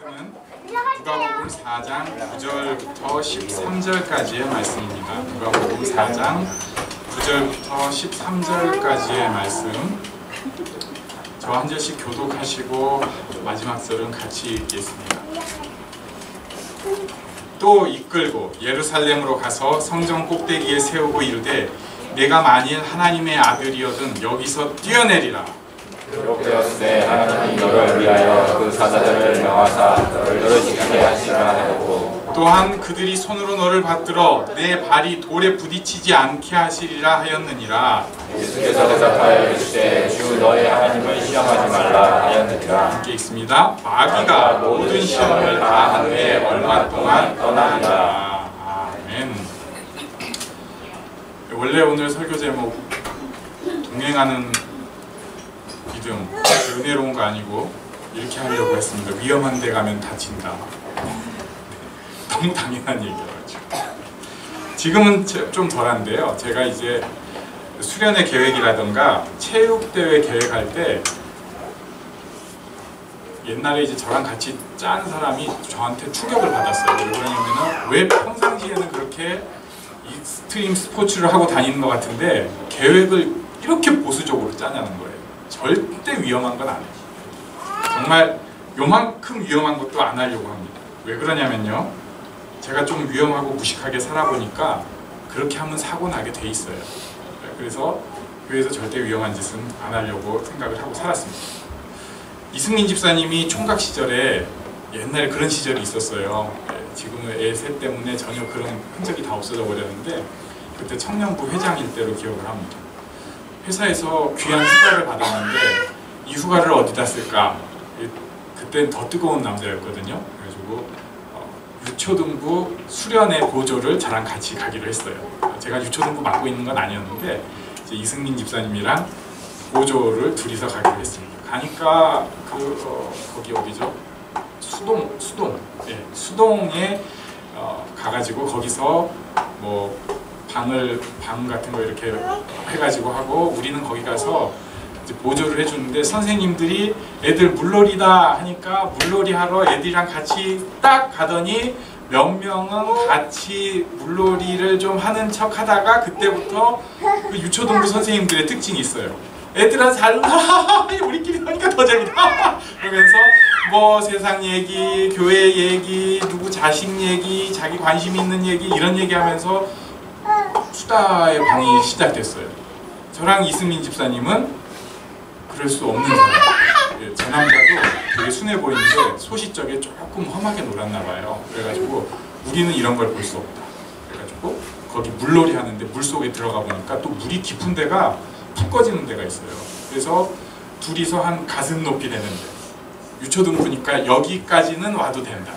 말씀은 누가복음 4장 9절부터 13절까지의 말씀입니다. 누가복음 4장 9절부터 13절까지의 말씀. 저 한 절씩 교독하시고 마지막 절은 같이 읽겠습니다. 또 이끌고 예루살렘으로 가서 성전 꼭대기에 세우고 이르되 내가 만일 하나님의 아들이어든 여기서 뛰어내리라. 기록되었으되 하나님이 너를 위하여 그 사자들을 명하사 너를 지키게 하시라 하였고 또한 그들이 손으로 너를 받들어 내 발이 돌에 부딪히지 않게 하시리라 하였느니라. 예수께서 대답하여 이르시되 주 너의 하나님을 시험하지 말라 하였느니라. 함께 읽습니다. 마귀가 모든 시험을 다 한 후에 얼마 동안 떠나니라. 아멘. 원래 오늘 설교 제목 동행하는 믿음, 은혜로운 거 아니고 이렇게 하려고 했습니다. 위험한 데 가면 다친다. 너무 당연한 얘기였죠. 지금은 좀 덜한데요. 제가 이제 수련회 계획이라던가 체육대회 계획할 때 옛날에 이제 저랑 같이 짠 사람이 저한테 충격을 받았어요. 왜 그러냐면은 왜 평상시에는 그렇게 익스트림 스포츠를 하고 다니는 것 같은데 계획을 이렇게 보수적으로 짜냐는 거예요. 절대 위험한 건 아니에요. 정말 요만큼 위험한 것도 안 하려고 합니다. 왜 그러냐면요. 제가 좀 위험하고 무식하게 살아보니까 그렇게 하면 사고 나게 돼 있어요. 그래서 교회에서 절대 위험한 짓은 안 하려고 생각을 하고 살았습니다. 이승민 집사님이 총각 시절에 옛날에 그런 시절이 있었어요. 지금은 애 셋 때문에 전혀 그런 흔적이 다 없어져 버렸는데 그때 청년부 회장일 때로 기억을 합니다. 회사에서 귀한 휴가를 받았는데 이 휴가를 어디다 쓸까? 그때는 더 뜨거운 남자였거든요. 그래가지고 유초등부 수련회 보조를 저랑 같이 가기로 했어요. 제가 유초등부 맡고 있는 건 아니었는데 이제 이승민 집사님이랑 보조를 둘이서 가기로 했습니다. 가니까 거기 어디죠? 수동에 가가지고 거기서 뭐 방 같은 거 이렇게 해가지고 하고 우리는 거기 가서 이제 보조를 해주는데 선생님들이 애들 물놀이다 하니까 물놀이 하러 애들이랑 같이 딱 가더니 몇 명은 같이 물놀이를 좀 하는 척 하다가 그때부터 그 유초등부 선생님들의 특징이 있어요. 애들아 잘 놀아 우리끼리 노니까 더 재밌다 그러면서 뭐 세상 얘기, 교회 얘기, 누구 자식 얘기, 자기 관심 있는 얘기 이런 얘기하면서 수다의 방이 시작됐어요. 저랑 이승민 집사님은 그럴 수 없는 사람. 저 남자도 되게 순해 보이는데 소시적에 조금 험하게 놀았나 봐요. 그래가지고 우리는 이런 걸 볼 수 없다. 그래가지고 거기 물놀이 하는데 물속에 들어가 보니까 또 물이 깊은 데가 푹 꺼지는 데가 있어요. 그래서 둘이서 한 가슴 높이 되는데 유초등부니까 여기까지는 와도 된다.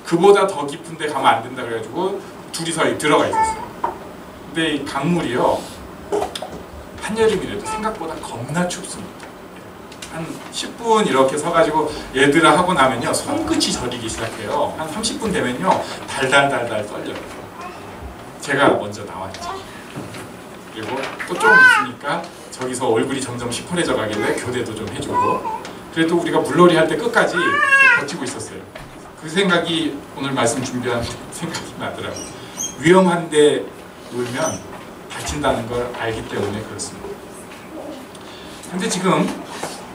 그보다 더 깊은 데 가면 안 된다 그래가지고 둘이서 들어가 있었어요. 근데 이 강물이요 한여름이라도 생각보다 겁나 춥습니다. 한 10분 이렇게 서가지고 얘들아 하고 나면요 손끝이 저리기 시작해요. 한 30분 되면요 달달달달 떨려요. 제가 먼저 나왔죠. 그리고 또 좀 있으니까 저기서 얼굴이 점점 시퍼래져 가길래 교대도 좀 해주고 그래도 우리가 물놀이 할 때 끝까지 버티고 있었어요. 그 생각이 오늘 말씀 준비한 생각이 나더라고요. 위험한데 놀면 다친다는 걸 알기 때문에 그렇습니다. 근데 지금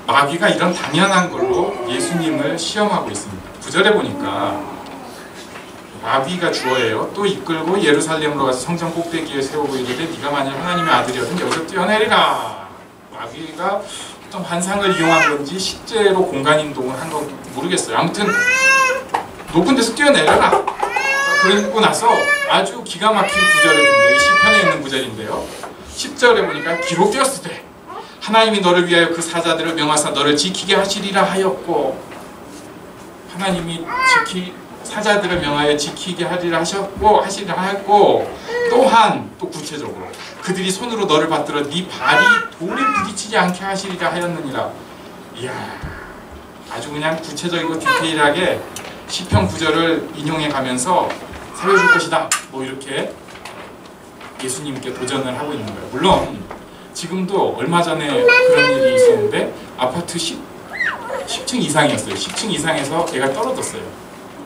마귀가 이런 당연한 걸로 예수님을 시험하고 있습니다. 9절에 보니까 마귀가 주어예요. 또 이끌고 예루살렘으로 가서 성전 꼭대기에 세우고 이르되 네가 만일 하나님의 아들이어든 여기서 뛰어내리라. 마귀가 어떤 환상을 이용한 건지 실제로 공간 이동을 한 건 모르겠어요. 아무튼 높은 데서 뛰어내려라. 그러고 나서 아주 기가 막힌 구절을 줍니다. 이 시편에 있는 구절인데요. 10절에 보니까 기록되었을 때 하나님이 너를 위하여 그 사자들을 명하사 너를 지키게 하시리라 하였고 하나님이 사자들을 명하여 지키게 하리라 하시리라 하였고 또한 또 구체적으로 그들이 손으로 너를 받들어 네 발이 돌에 부딪히지 않게 하시리라 하였느니라. 이야 아주 그냥 구체적이고 디테일하게 시편 9절을 인용해 가면서 살려줄 것이다 뭐 이렇게 예수님께 도전을 하고 있는 거예요. 물론 지금도 얼마 전에 그런 일이 있었는데 아파트 10층 이상이었어요. 10층 이상에서 애가 떨어졌어요.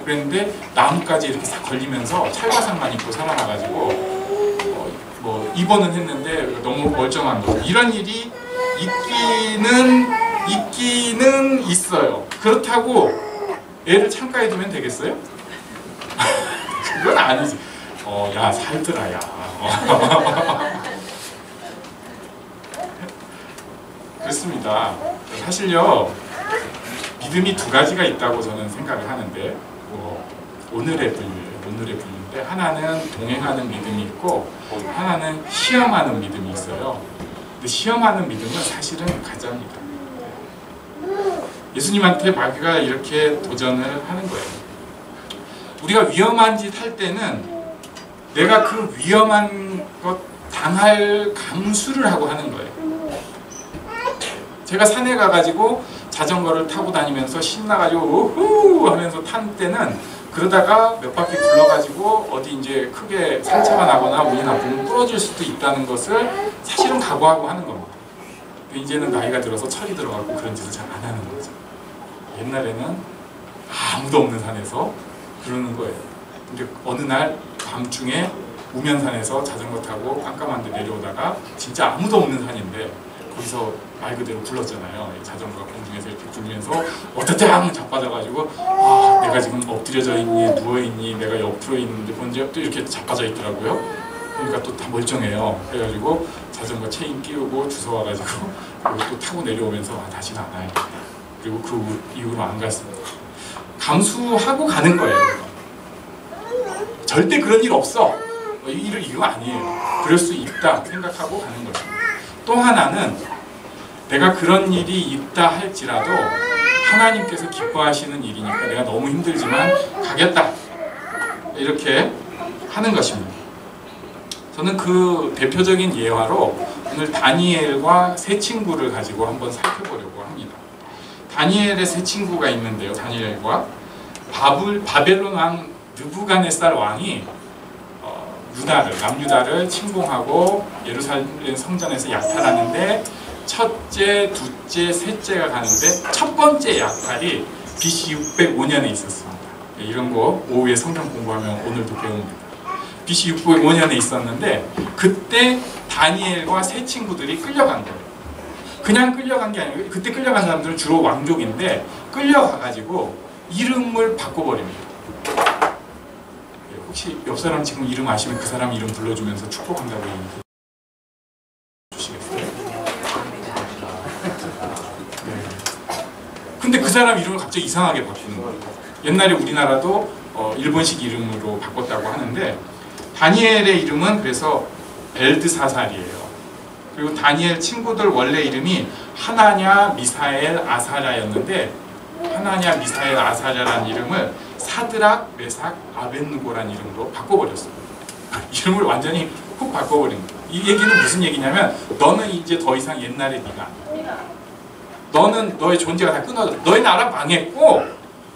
그랬는데 나뭇가지 이렇게 싹 걸리면서 찰과상만 입고 살아나가지고 뭐 입원은 했는데 너무 멀쩡한 거. 이런 일이 있기는 있어요. 그렇다고 애를 창가에 두면 되겠어요? 그건 아니지. 야 살더라 야. 그렇습니다. 사실요 믿음이 두 가지가 있다고 저는 생각을 하는데 오늘의 분류인데 하나는 동행하는 믿음이 있고 하나는 시험하는 믿음이 있어요. 근데 시험하는 믿음은 사실은 가짜입니다. 예수님한테 마귀가 이렇게 도전을 하는 거예요. 우리가 위험한 짓 할 때는 내가 그 위험한 것 당할 감수를 하고 하는 거예요. 제가 산에 가가지고 자전거를 타고 다니면서 신나가지고 우후 하면서 탄 때는 그러다가 몇 바퀴 굴러가지고 어디 이제 크게 상처가 나거나 운이 나쁘면 부러질 수도 있다는 것을 사실은 각오하고 하는 겁니다. 근데 이제는 나이가 들어서 철이 들어가고 그런 짓을 잘 안 하는 거죠. 옛날에는 아무도 없는 산에서 그러는 거예요. 근데 어느 날 밤중에 우면산에서 자전거 타고 깜깜한 데 내려오다가 진짜 아무도 없는 산인데 거기서 말 그대로 굴렀잖아요. 자전거가 공중에서 이렇게 굴면서 어떠장 자빠져가지고 내가 지금 엎드려져 있니 누워있니 내가 옆으로 있는데 먼저 또 이렇게 자빠져 있더라고요. 그러니까 또 다 멀쩡해요. 그래가지고 자전거 체인 끼우고 주워와가지고 그리고 또 타고 내려오면서 다시는 안 와야겠다. 그리고 그 이후로 안 갔습니다. 감수하고 가는 거예요. 절대 그런 일 없어. 이거 아니에요. 그럴 수 있다 생각하고 가는 거죠. 또 하나는 내가 그런 일이 있다 할지라도 하나님께서 기뻐하시는 일이니까 내가 너무 힘들지만 가겠다 이렇게 하는 것입니다. 저는 그 대표적인 예화로 오늘 다니엘과 세 친구를 가지고 한번 살펴보려고 합니다. 다니엘의 세 친구가 있는데요. 다니엘과 바벨론 왕 느부갓네살 왕이 남유다를 침공하고 예루살렘 성전에서 약탈하는데 첫째, 둘째, 셋째가 가는데 첫 번째 약탈이 BC 605년에 있었습니다. 이런 거 오후에 성경 공부하면 오늘도 배웁니다. BC 605년에 있었는데 그때 다니엘과 세 친구들이 끌려간 거예요. 그냥 끌려간 게 아니고 그때 끌려간 사람들은 주로 왕족인데 끌려가가지고 이름을 바꿔버립니다. 혹시 옆 사람 지금 이름 아시면 그 사람 이름 불러주면서 축복한다고 얘기해 주시겠어요? 네. 근데 그 사람 이름을 갑자기 이상하게 바꾸는 거예요. 옛날에 우리나라도 일본식 이름으로 바꿨다고 하는데 다니엘의 이름은 그래서 벨드사살이에요. 그리고 다니엘 친구들 원래 이름이 하나냐, 미사엘, 아사랴였는데 하나냐, 미사엘, 아사랴라는 이름을 사드락, 메삭, 아벳느고라는 이름으로 바꿔버렸어요. 이름을 완전히 훅 바꿔버린 거예요. 이 얘기는 무슨 얘기냐면 너는 이제 더 이상 옛날의 네가 아니야. 너는 너의 존재가 다 끊어졌어. 너의 나라 망했고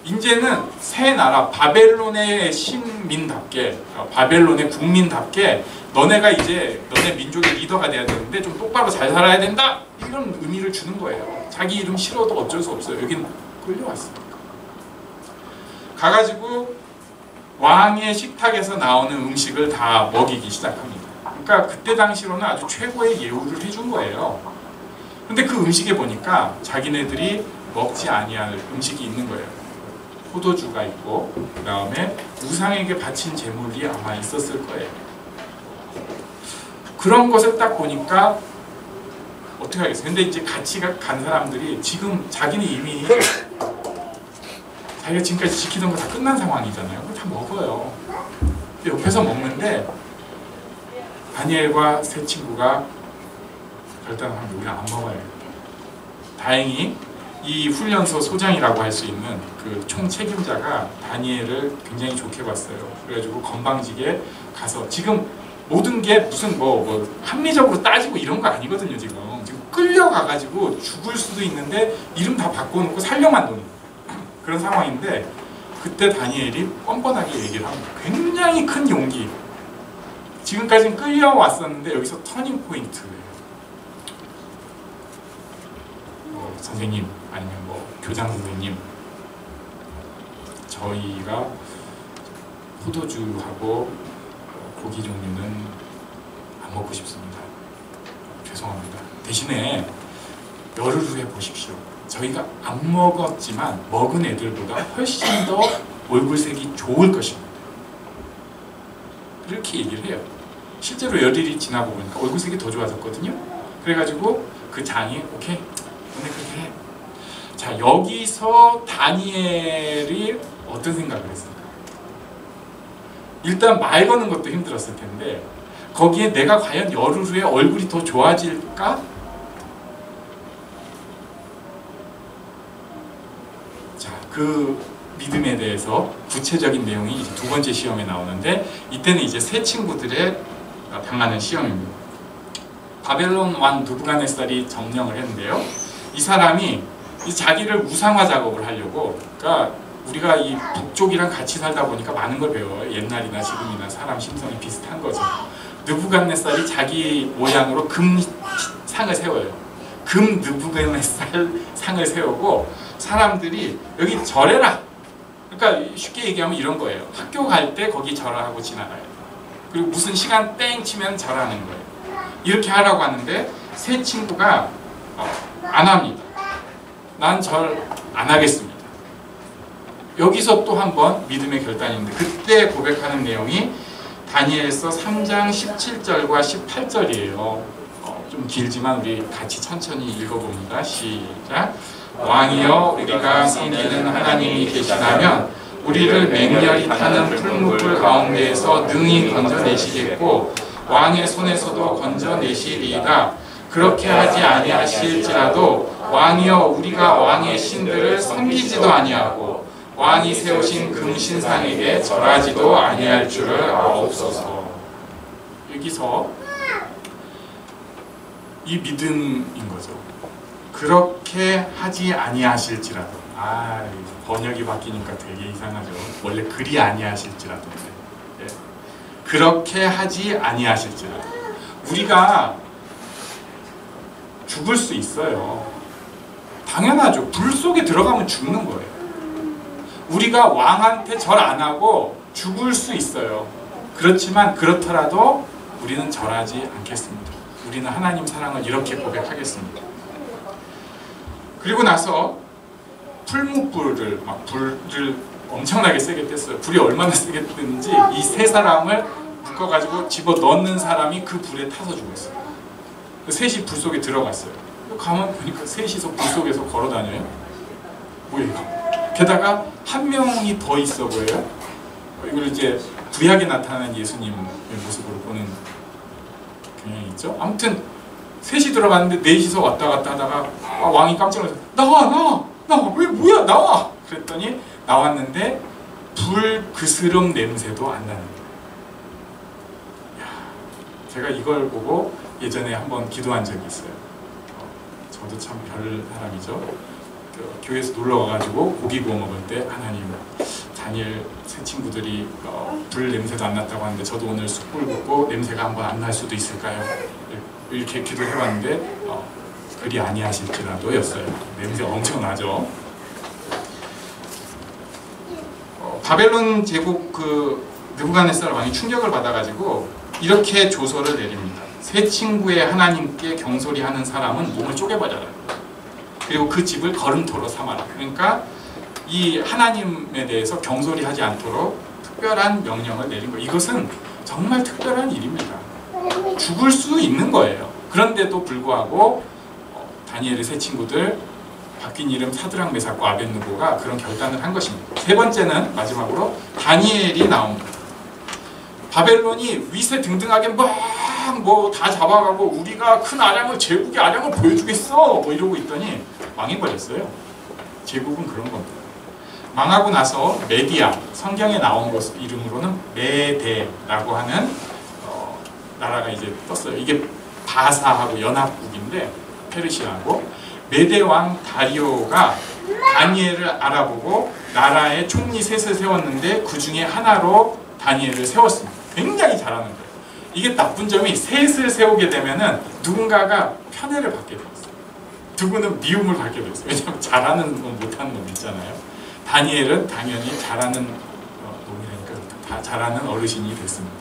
이제는 새 나라 바벨론의 신민답게 바벨론의 국민답게 너네가 이제 너네 민족의 리더가 돼야 되는데 좀 똑바로 잘 살아야 된다 이런 의미를 주는 거예요. 자기 이름 싫어도 어쩔 수 없어요. 여긴 끌려왔어요. 가가지고 왕의 식탁에서 나오는 음식을 다 먹이기 시작합니다. 그러니까 그때 당시로는 아주 최고의 예우를 해준 거예요. 근데 그 음식에 보니까 자기네들이 먹지 아니할 음식이 있는 거예요. 포도주가 있고 그 다음에 우상에게 바친 제물이 아마 있었을 거예요. 그런 것을 딱 보니까 어떻게 하겠어요? 근데 이제 같이 간 사람들이 지금 자기는 이미 자기가 지금까지 지키던 거 다 끝난 상황이잖아요. 그걸 다 먹어요. 옆에서 먹는데 다니엘과 세 친구가 결단하면 우리는 안 먹어야 돼. 다행히 이 훈련소 소장이라고 할 수 있는 그 총 책임자가 다니엘을 굉장히 좋게 봤어요. 그래가지고 건방지게 가서 지금 모든 게 무슨 뭐 합리적으로 따지고 이런 거 아니거든요. 지금 끌려가가지고 죽을 수도 있는데 이름 다 바꿔놓고 살려만 놓는 그런 상황인데 그때 다니엘이 뻔뻔하게 얘기를 합니다. 굉장히 큰 용기. 지금까지는 끌려왔었는데 여기서 터닝 포인트예요. 선생님 아니면 뭐 교장 선생님, 저희가 포도주하고 고기 종류는 안 먹고 싶습니다. 죄송합니다. 대신에 열흘 후에 보십시오. 저희가 안 먹었지만 먹은 애들보다 훨씬 더 얼굴색이 좋을 것입니다. 이렇게 얘기를 해요. 실제로 열흘이 지나고 보니까 얼굴색이 더 좋아졌거든요. 그래가지고 그 장이 오케이, 오늘 그렇게 해. 자, 여기서 다니엘이 어떤 생각을 했을까? 일단 말 거는 것도 힘들었을 텐데 거기에 내가 과연 열흘 후에 얼굴이 더 좋아질까? 자, 그 믿음에 대해서 구체적인 내용이 이제 두 번째 시험에 나오는데 이때는 이제 새 친구들의 당하는 시험입니다. 바벨론 왕 느부갓네살이 점령을 했는데요. 이 사람이 이 자기를 우상화 작업을 하려고, 그러니까 우리가 이 북쪽이랑 같이 살다 보니까 많은 걸 배워요. 옛날이나 지금이나 사람 심성이 비슷한 거죠. 느부갓네살이 자기 모양으로 금 상을 세워요. 금 느부갓네살 상을 세우고 사람들이 여기 절해라. 그러니까 쉽게 얘기하면 이런 거예요. 학교 갈 때 거기 절하고 지나가요. 그리고 무슨 시간 땡 치면 절하는 거예요. 이렇게 하라고 하는데 새 친구가 안 합니다. 난 절 안 하겠습니다. 여기서 또 한 번 믿음의 결단인데 그때 고백하는 내용이 다니엘서 3장 17절과 18절이에요. 좀 길지만 우리 같이 천천히 읽어봅니다. 시작. 왕이여, 우리가 섬기는 하나님이 계시다면 우리를 맹렬히 타는 풀무불 가운데에서 능히 건져내시겠고 왕의 손에서도 건져내시리이다. 그렇게 하지 아니하실지라도 왕이여, 우리가 왕의 신들을 섬기지도 아니하고 왕이 세우신 금신상에게 절하지도 아니할 줄을 아옵소서. 여기서 이 믿음인 거죠. 그렇게 하지 아니하실지라도. 번역이 바뀌니까 되게 이상하죠. 원래 그리 아니하실지라도. 네. 그렇게 하지 아니하실지라도. 우리가 죽을 수 있어요. 당연하죠. 불 속에 들어가면 죽는 거예요. 우리가 왕한테 절 안 하고 죽을 수 있어요. 그렇지만 그렇더라도 우리는 절하지 않겠습니다. 우리는 하나님 사랑을 이렇게 고백하겠습니다. 그리고 나서 풀무불을 불을 엄청나게 세게 뗐어요. 불이 얼마나 세게 뗐는지 이 세 사람을 묶어가지고 집어 넣는 사람이 그 불에 타서 죽었어요. 셋이 불 속에 들어갔어요. 가만 보니까 셋이서 불 속에서 걸어 다녀요. 뭐예요? 게다가 한 명이 더 있어 보여요. 이걸 이제 구약에 나타나는 예수님의 모습으로 보는 경향이 있죠. 아무튼 셋이 들어갔는데 넷이서 왔다 갔다 하다가 왕이 깜짝 놀라서 나와 왜 뭐야 나와. 그랬더니 나왔는데 불 그스름 냄새도 안 나는 거예요. 제가 이걸 보고 예전에 한번 기도한 적이 있어요. 저도 참 별 사람이죠. 교회에서 놀러 와가지고 고기 구워 먹을 때 하나님, 다니엘 새 친구들이 불 냄새도 안 났다고 하는데 저도 오늘 숯불 굽고 냄새가 한번 안 날 수도 있을까요? 이렇게 기도해봤는데 그리 아니하실지라도 였어요. 냄새 엄청 나죠. 바벨론 제국 그 느부갓네살 왕이 충격을 받아가지고 이렇게 조서를 내립니다. 새 친구의 하나님께 경솔히 하는 사람은 몸을 쪼개버려라. 그리고 그 집을 걸음토로 삼아라. 그러니까 이 하나님에 대해서 경솔히 하지 않도록 특별한 명령을 내린 거예요. 이것은 정말 특별한 일입니다. 죽을 수 있는 거예요. 그런데도 불구하고 다니엘의 새 친구들, 바뀐 이름 사드락 메삭과 아벳느고가 그런 결단을 한 것입니다. 세 번째는 마지막으로 다니엘이 나옵니다. 바벨론이 위세등등하게 막 뭐 다 잡아가고 우리가 큰 아량을, 제국의 아량을 보여주겠어 뭐 이러고 있더니 망해버렸어요. 제국은 그런 겁니다. 망하고 나서 메디아, 성경에 나온 것 이름으로는 메대라고 하는 나라가 이제 떴어요. 이게 바사하고 연합국인데 페르시아하고, 메대 왕 다리오가 다니엘을 알아보고 나라의 총리 셋을 세웠는데 그 중에 하나로 다니엘을 세웠습니다. 굉장히 잘하는 거예요. 이게 나쁜 점이 셋을 세우게 되면은 누군가가 편애를 받게 되었어요. 두고는 미움을 받게 됐어요. 왜냐하면 잘하는 놈 못하는 놈 있잖아요. 다니엘은 당연히 잘하는 놈이라니까 다 잘하는 어르신이 됐습니다.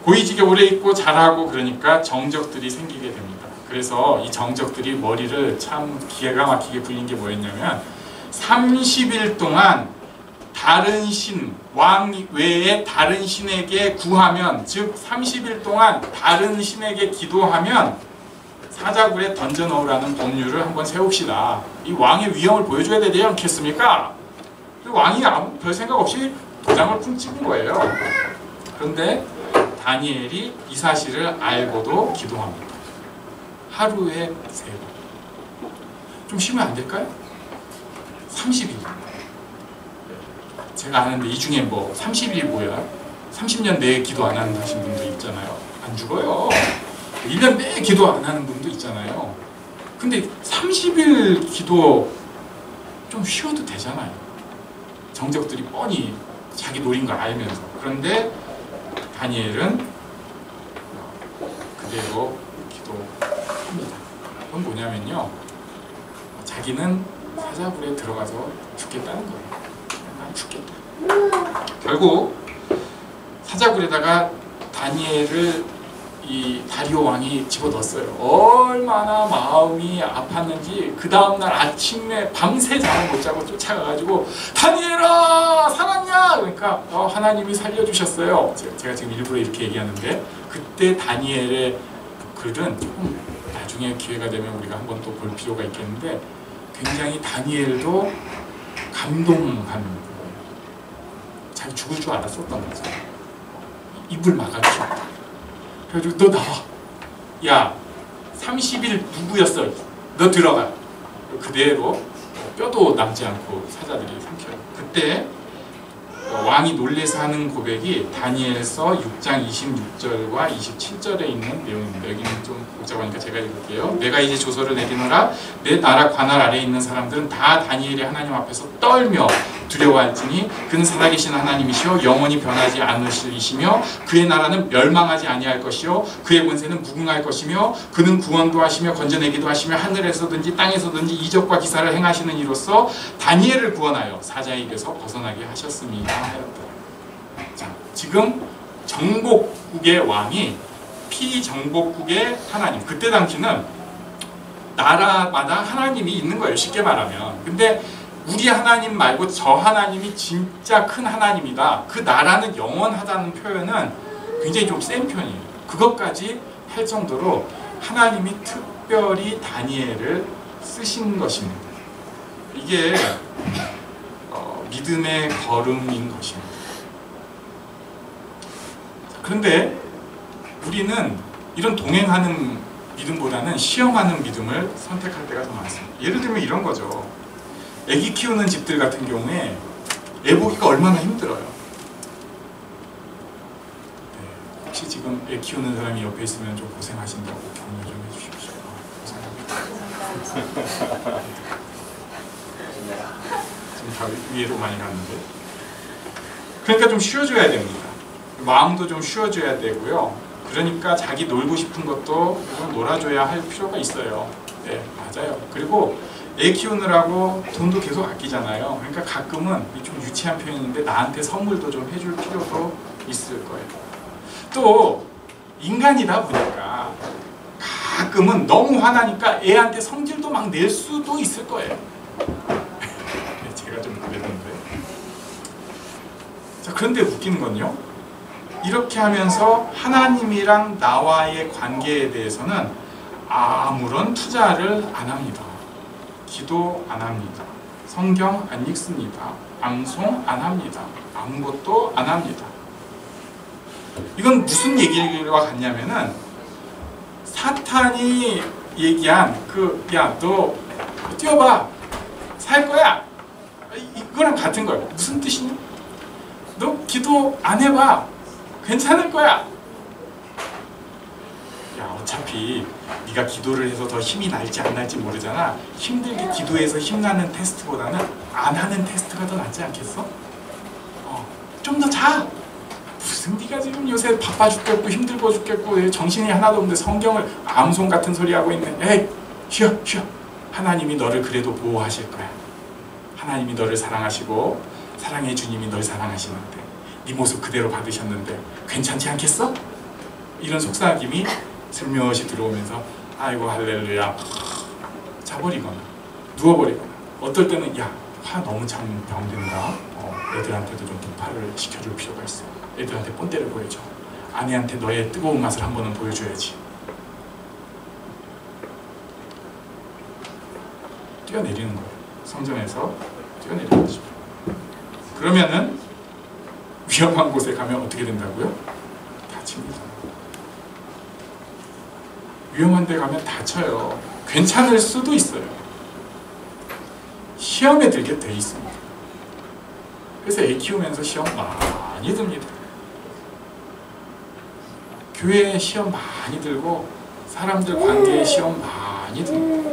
고위직에 오래 있고 잘하고 그러니까 정적들이 생기게 됩니다. 그래서 이 정적들이 머리를 참 기가 막히게 불린 게 뭐였냐면 30일 동안 다른 신, 왕 외에 다른 신에게 구하면, 즉 30일 동안 다른 신에게 기도하면 사자굴에 던져 넣으라는 법률을 한번 세웁시다. 이 왕의 위엄을 보여줘야 되지 않겠습니까? 왕이 아무 별 생각 없이 도장을 쿵 찍은 거예요. 그런데 다니엘이 이 사실을 알고도 기도합니다. 하루에 3번. 좀 쉬면 안 될까요? 30일. 제가 아는데 이 중에 뭐 30일이 뭐야? 30년 내에 기도 안 하는 하신 분도 있잖아요. 안 죽어요. 1년 내에 기도 안 하는 분도 있잖아요. 근데 30일 기도 좀 쉬어도 되잖아요. 정적들이 뻔히 자기 노린 걸 알면서. 그런데 다니엘은 그대로 기도합니다. 그건 뭐냐면요, 자기는 사자굴에 들어가서 죽겠다는 거예요. 난 죽겠다. 결국 사자굴에다가 다니엘을 이 다리오 왕이 집어넣었어요. 얼마나 마음이 아팠는지 그 다음날 아침에 밤새 잠을 못 자고 쫓아가가지고 다니엘아 살았냐? 그러니까 하나님이 살려주셨어요. 제가 지금 일부러 이렇게 얘기하는데 그때 다니엘의 글은 조금 나중에 기회가 되면 우리가 한번 또 볼 필요가 있겠는데 굉장히 다니엘도 감동한 거예요. 자기 죽을 줄 알았었던 거죠. 입을 막아주셨다. 그래가지고 너 나와. 야 30일 누구였어? 너 들어가. 그대로 뼈도 남지 않고 사자들이 삼켜요. 그때 왕이 놀래서 하는 고백이 다니엘서 6장 26절과 27절에 있는 내용입니다. 여기는 좀 복잡하니까 제가 읽을게요. 내가 이제 조서를 내리노라. 내 나라 관할 아래에 있는 사람들은 다 다니엘이 하나님 앞에서 떨며 두려워할지니 그는 살아계신 하나님이시요 영원히 변하지 않으실 이시며 그의 나라는 멸망하지 아니할 것이요 그의 권세는 무궁할 것이며 그는 구원도 하시며 건져내기도 하시며 하늘에서든지 땅에서든지 이적과 기사를 행하시는 이로써 다니엘을 구원하여 사자의 입에서 벗어나게 하셨습니다 하였다. 자, 지금 정복국의 왕이 피정복국의 하나님, 그때 당시는 나라마다 하나님이 있는 거예요, 쉽게 말하면. 근데 우리 하나님 말고 저 하나님이 진짜 큰 하나님이다, 그 나라는 영원하다는 표현은 굉장히 좀 센 편이에요. 그것까지 할 정도로 하나님이 특별히 다니엘을 쓰신 것입니다. 이게 믿음의 걸음인 것입니다. 그런데 우리는 이런 동행하는 믿음보다는 시험하는 믿음을 선택할 때가 더 많습니다. 예를 들면 이런 거죠. 애기 키우는 집들 같은 경우에 애 보기가 얼마나 힘들어요. 네, 혹시 지금 애 키우는 사람이 옆에 있으면 좀 고생하신다고 격려 좀 해주십시오. 고생합니다. 지금 다 위로 많이 갔는데. 그러니까 좀 쉬어줘야 됩니다. 마음도 좀 쉬어줘야 되고요. 그러니까 자기 놀고 싶은 것도 좀 놀아줘야 할 필요가 있어요. 네, 맞아요. 그리고 애 키우느라고 돈도 계속 아끼잖아요. 그러니까 가끔은 좀 유치한 표현인데 나한테 선물도 좀 해줄 필요도 있을 거예요. 또 인간이다 보니까 가끔은 너무 화나니까 애한테 성질도 막 낼 수도 있을 거예요. 제가 좀 그랬는데. 자, 그런데 웃기는 건요, 이렇게 하면서 하나님이랑 나와의 관계에 대해서는 아무런 투자를 안 합니다. 기도 안 합니다. 성경 안 읽습니다. 방송 안 합니다. 아무것도 안 합니다. 이건 무슨 얘기와 같냐면은 사탄이 얘기한 야 너 뛰어봐 살 거야, 이거랑 같은 거예요. 무슨 뜻이냐? 너 기도 안 해봐 괜찮을 거야. 야, 어차피 네가 기도를 해서 더 힘이 날지 안 날지 모르잖아. 힘들게 기도해서 힘나는 테스트보다는 안 하는 테스트가 더 낫지 않겠어? 좀 더 자. 무슨 네가 지금 요새 바빠 죽겠고 힘들고 죽겠고 정신이 하나도 없는데 성경을 암송 같은 소리 하고 있네. 에이, 쉬어 쉬어. 하나님이 너를 그래도 보호하실 거야. 하나님이 너를 사랑하시고 사랑의 주님이 널 사랑하시는데 네 모습 그대로 받으셨는데 괜찮지 않겠어? 이런 속삭임이 슬며시 들어오면서 아이고 할렐루야 자버리거나 누워버리거나, 어떨 때는 야 화 너무 참 병든다. 애들한테도 좀 통파를 시켜줄 필요가 있어. 애들한테 본때를 보여줘. 아내한테 너의 뜨거운 맛을 한 번은 보여줘야지. 뛰어내리는 거예요. 성전에서 뛰어내리는 거죠. 그러면은 위험한 곳에 가면 어떻게 된다고요? 다칩니다. 위험한 데 가면 다쳐요. 괜찮을 수도 있어요. 시험에 들게 돼 있습니다. 그래서 애 키우면서 시험 많이 듭니다. 교회에 시험 많이 들고 사람들 관계에 시험 많이 듭니다.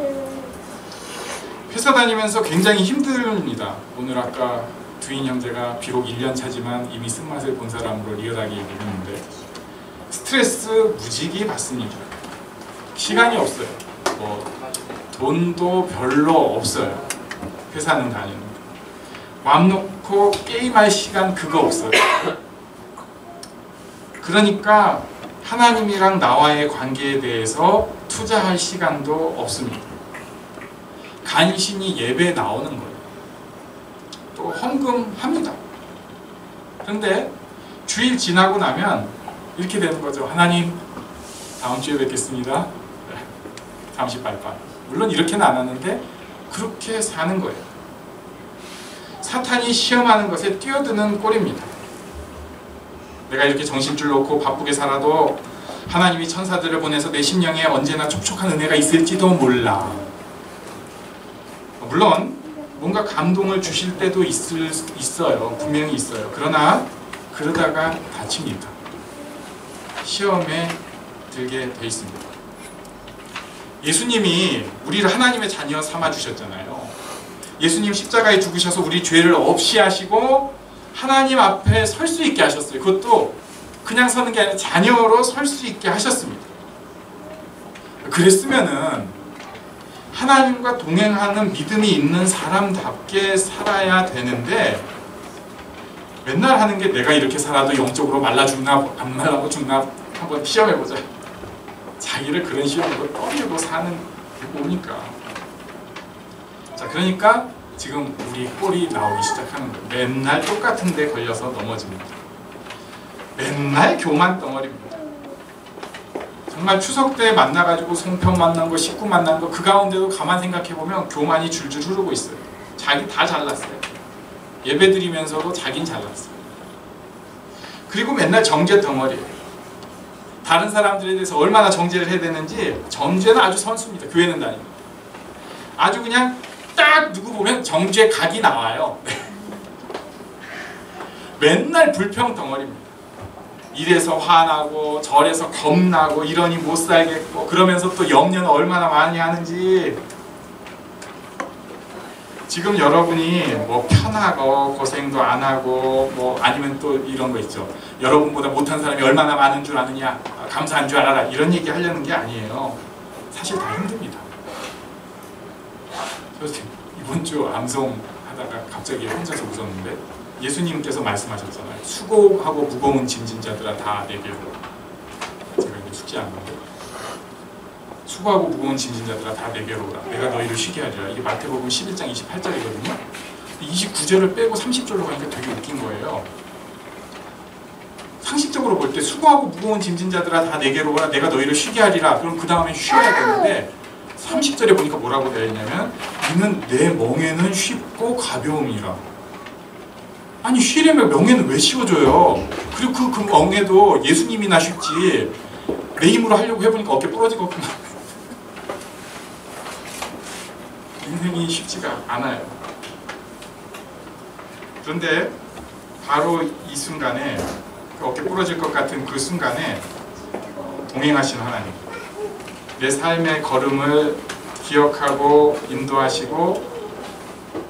회사 다니면서 굉장히 힘듭니다. 오늘 아까 두인 형제가 비록 1년 차지만 이미 쓴맛을 본 사람으로 리얼하게 얘기를 했는데 스트레스 무지개 받습니다. 시간이 없어요. 돈도 별로 없어요. 회사는 다니는데 마음 놓고 게임할 시간 그거 없어요. 그러니까 하나님이랑 나와의 관계에 대해서 투자할 시간도 없습니다. 간신히 예배에 나오는 거예요. 또 헌금합니다. 그런데 주일 지나고 나면 이렇게 되는 거죠. 하나님 다음 주에 뵙겠습니다. 잠시 발판. 물론 이렇게는 안 하는데 그렇게 사는 거예요. 사탄이 시험하는 것에 뛰어드는 꼴입니다. 내가 이렇게 정신줄 놓고 바쁘게 살아도 하나님이 천사들을 보내서 내 심령에 언제나 촉촉한 은혜가 있을지도 몰라. 물론 뭔가 감동을 주실 때도 있어요. 분명히 있어요. 그러나 그러다가 다칩니다. 시험에 들게 돼 있습니다. 예수님이 우리를 하나님의 자녀 삼아 주셨잖아요. 예수님 십자가에 죽으셔서 우리 죄를 없이 하시고 하나님 앞에 설 수 있게 하셨어요. 그것도 그냥 서는 게 아니라 자녀로 설 수 있게 하셨습니다. 그랬으면은 하나님과 동행하는 믿음이 있는 사람답게 살아야 되는데 맨날 하는 게 내가 이렇게 살아도 영적으로 말라 죽나 안 말라 죽나 한번 시험해보자. 자기를 그런 시험으로 떠밀고 사는 게 뭡니까? 자, 그러니까 지금 우리 꼴이 나오기 시작하는 거예요. 맨날 똑같은 데 걸려서 넘어집니다. 맨날 교만 덩어리입니다. 정말 추석 때 만나가지고 송편 만난 거, 식구 만난 거, 그 가운데도 가만 생각해보면 교만이 줄줄 흐르고 있어요. 자기 다 잘났어요. 예배 드리면서도 자긴 잘났어요. 그리고 맨날 정죄 덩어리예요. 다른 사람들에 대해서 얼마나 정죄를 해야 되는지 정죄는 아주 선수입니다. 교회는 다니고 아주 그냥 딱 누구 보면 정죄 각이 나와요. 맨날 불평 덩어리입니다. 이래서 화나고 저래서 겁나고 이러니 못 살겠고 그러면서 또 염려는 얼마나 많이 하는지. 지금 여러분이 뭐 편하고 고생도 안 하고 뭐 아니면 또 이런 거 있죠. 여러분보다 못한 사람이 얼마나 많은 줄 아느냐, 감사한 줄 알아라, 이런 얘기 하려는 게 아니에요. 사실 다 힘듭니다. 그래서 이번 주 암송 하다가 갑자기 혼자서 웃었는데 예수님께서 말씀하셨잖아요. 수고하고 무거운 짐진 자들아 다 내게로. 제가 이거 숙지하는 건데 수고하고 무거운 짐진 자들아 다 내게로 오라. 내가 너희를 쉬게 하리라. 이게 마태복음 11장 28절이거든요. 29절을 빼고 30절로 가니까 되게 웃긴 거예요. 상식적으로 볼 때 수고하고 무거운 짐진 자들아 다 내게로 오라. 내가 너희를 쉬게 하리라. 그럼 그 다음에 쉬어야 되는데 30절에 보니까 뭐라고 되어 있냐면 이는 내 멍에는 쉽고 가벼움이라. 아니 쉬려면 멍에는 왜 씌워줘요? 그리고 그 멍에도 예수님이나 쉽지 내 힘으로 하려고 해보니까 어깨 부러지겠구만. 인생이 쉽지가 않아요. 그런데 바로 이 순간에 그 어깨 부러질 것 같은 그 순간에 동행하시는 하나님, 내 삶의 걸음을 기억하고 인도하시고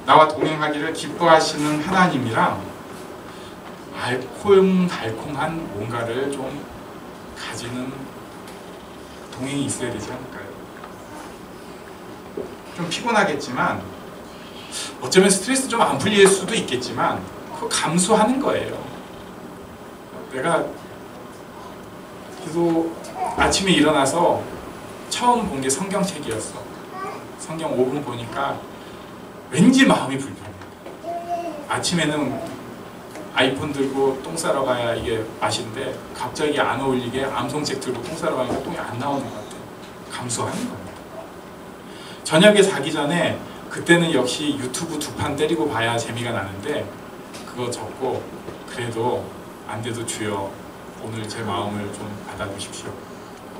나와 동행하기를 기뻐하시는 하나님이랑 알콩달콩한 뭔가를 좀 가지는 동행이 있어야 되지 않을까요? 좀 피곤하겠지만 어쩌면 스트레스 좀 안 풀릴 수도 있겠지만 그거 감수하는 거예요. 내가 기도 아침에 일어나서 처음 본 게 성경책이었어. 성경 5분 보니까 왠지 마음이 불편해. 아침에는 아이폰 들고 똥 싸러 가야 이게 맛인데 갑자기 안 어울리게 암송책 들고 똥 싸러 가니까 똥이 안 나오는 것 같아. 감수하는 겁니다. 저녁에 자기 전에 그때는 역시 유튜브 두 판 때리고 봐야 재미가 나는데 그거 적고 그래도 안 돼도 주여 오늘 제 마음을 좀 받아주십시오.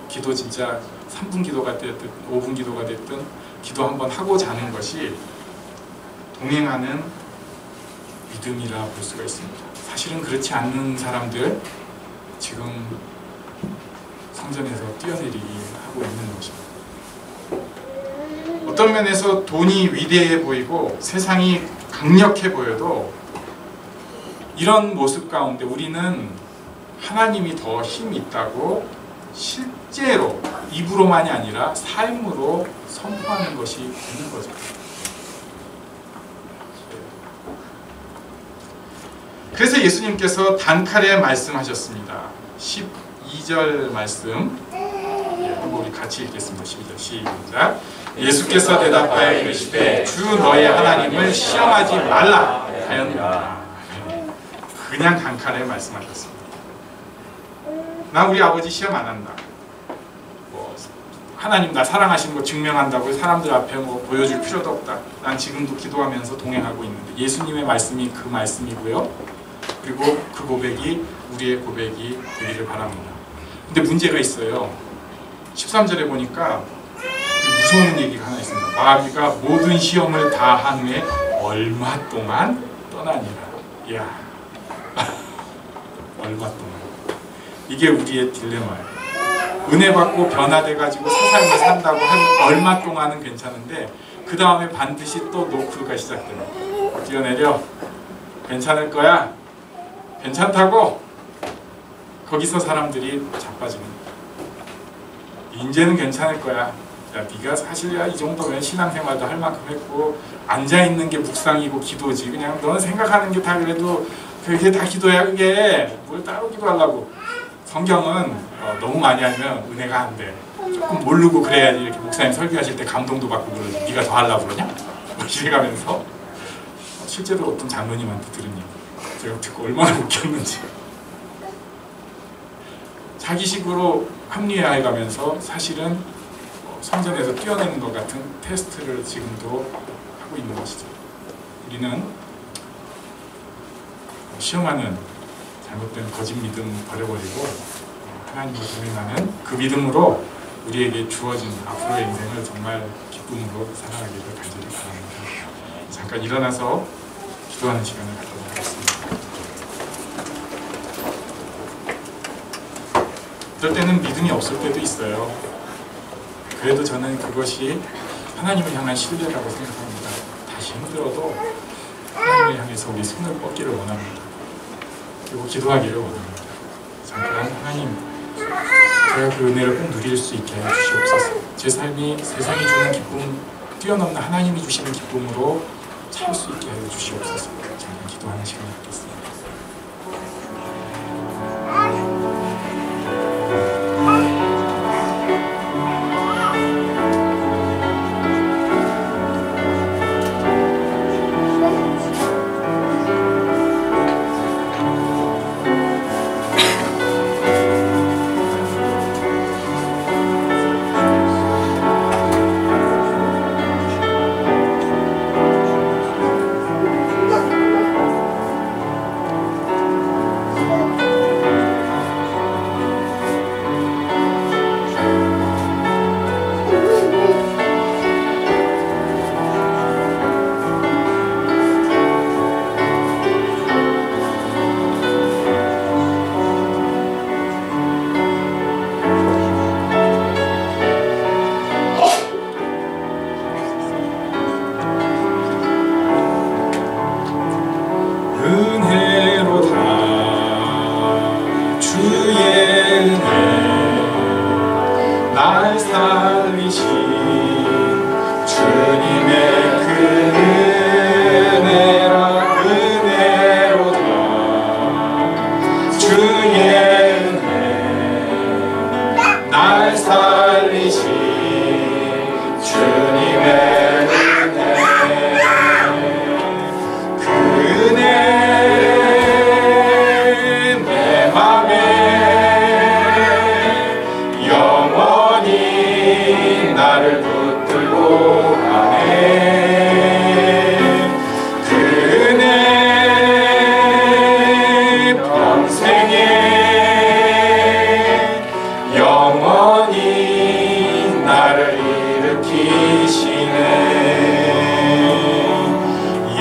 기도 진짜 3분 기도가 됐든 5분 기도가 됐든 기도 한번 하고 자는 것이 동행하는 믿음이라 볼 수가 있습니다. 사실은 그렇지 않는 사람들 지금 성전에서 뛰어내리기 하고 있는 것입니다. 어떤 면에서 돈이 위대해 보이고 세상이 강력해 보여도 이런 모습 가운데 우리는 하나님이 더 힘이 있다고 실제로 입으로만이 아니라 삶으로 선포하는 것이 있는 거죠. 그래서 예수님께서 단칼에 말씀하셨습니다. 12절 말씀 우리 같이 읽겠습니다. 12절 시작. 예수께서 대답하여 이르시되 주 너의 하나님을 시험하지 말라 하였느니라. 그냥 단칼에 말씀하셨습니다. 나 우리 아버지 시험 안 한다. 뭐 하나님 나 사랑하시는 거 증명한다고 사람들 앞에 뭐 보여줄 필요도 없다. 난 지금도 기도하면서 동행하고 있는데 예수님의 말씀이 그 말씀이고요. 그리고 그 고백이 우리의 고백이 되기를 바랍니다. 근데 문제가 있어요. 13절에 보니까 무서운 얘기가 하나 있습니다. 마귀가 모든 시험을 다 한 후에 얼마 동안 떠나니라. 이야, 얼마 동안. 이게 우리의 딜레마예요. 은혜 받고 변화돼가지고 새 삶을 산다고 하면 얼마 동안은 괜찮은데 그 다음에 반드시 또 노크가 시작됩니다. 뛰어내려. 괜찮을 거야. 괜찮다고. 거기서 사람들이 자빠지는 거야. 이제는 괜찮을 거야. 야, 네가 사실 이 정도면 신앙생활도 할 만큼 했고 앉아있는 게 묵상이고 기도지. 그냥 너는 생각하는 게 다 그래도 그게 다 기도야. 그게 뭘 따로 기도하려고. 성경은 너무 많이 하면 은혜가 안 돼. 조금 모르고 그래야지. 이렇게 목사님 설교하실 때 감동도 받고 그러지. 네가 더 하려고 그러냐? 뭐 이래가면서 실제로 어떤 장로님한테 들은 얘기 제가 듣고 얼마나 웃겼는지. 자기식으로 합리화해가면서 사실은 성전에서 뛰어내는 것 같은 테스트를 지금도 하고 있는 것이죠. 우리는 시험하는 잘못된 거짓 믿음 버려버리고 하나님과 동행하는 그 믿음으로 우리에게 주어진 앞으로의 인생을 정말 기쁨으로 살아가기를 간절히 바랍니다. 잠깐 일어나서 기도하는 시간을 갖도록 하겠습니다. 어떨 때는 믿음이 없을 때도 있어요. 그래도 저는 그것이 하나님을 향한 신뢰라고 생각합니다. 다시 힘들어도 하나님을 향해서 우리 손을 뻗기를 원합니다. 그리고 기도하기를 원합니다. 잠깐 하나님, 제가 그 은혜를 꼭 누릴 수 있게 해주시옵소서. 제 삶이 세상이 주는 기쁨 뛰어넘는 하나님이 주시는 기쁨으로 찰 수 있게 해주시옵소서. 잠깐 기도하는 시간을 갖겠습니다.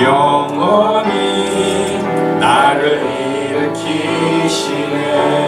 영원히 나를 일으키시네.